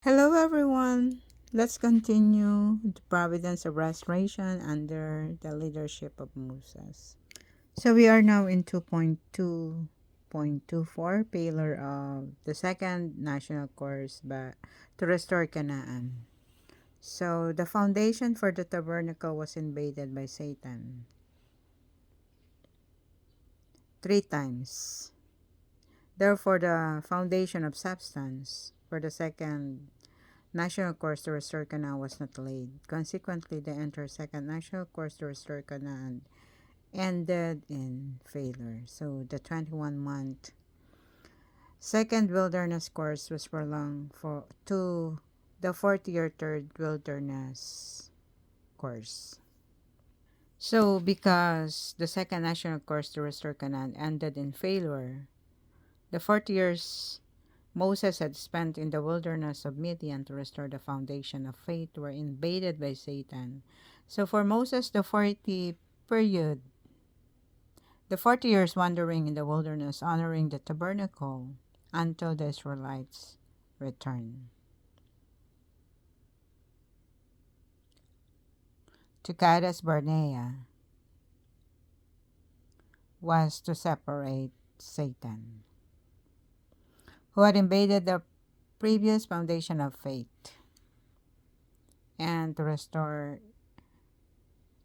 Hello everyone. Let's continue the providence of restoration under the leadership of Moses. So we are now in 2.2.24 pillar of the second national course to restore Canaan. So the foundation for the tabernacle was invaded by Satan 3 times. Therefore the foundation of substance for the second national course to restore Canaan was not laid. Consequently, the entire second national course to restore Canaan ended in failure. So the 21-month second wilderness course was prolonged to the 40-year third wilderness course. So because the second national course to restore Canaan ended in failure, the 40 years Moses had spent in the wilderness of Midian to restore the foundation of faith were invaded by Satan. So for Moses, period, the 40 years wandering in the wilderness, honoring the tabernacle until the Israelites return to Kadesh Barnea was to separate Satan, who had invaded the previous foundation of faith, and to restore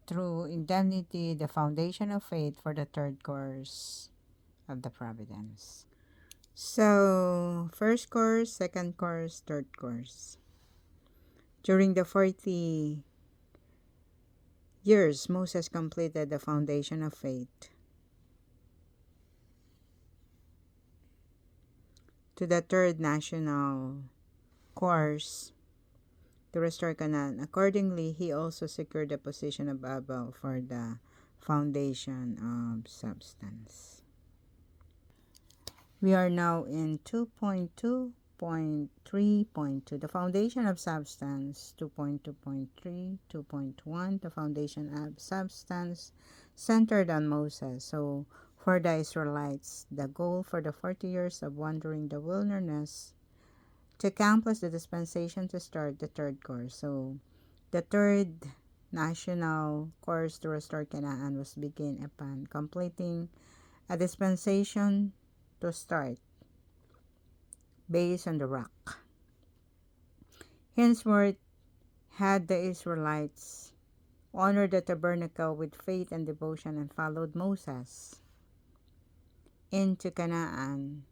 through indemnity the foundation of faith for the third course of the providence. So, first course, second course, third course. During the 40 years, Moses completed the foundation of faith to the third national course to restore Canaan. Accordingly, he also secured the position of Abel for the foundation of substance. We are now in 2.2.3.2, the foundation of substance. 2.2.3, 2.1, the foundation of substance centered on Moses. So for the Israelites, the goal for the 40 years of wandering the wilderness to accomplish the dispensation to start the third course. So the third national course to restore Canaan was begin upon completing a dispensation to start based on the rock. Henceforth, had the Israelites honored the tabernacle with faith and devotion and followed Moses into Canaan,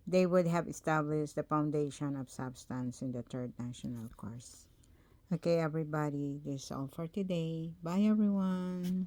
they would have established the foundation of substance in the third national course. Okay, everybody, this is all for today. Bye, everyone.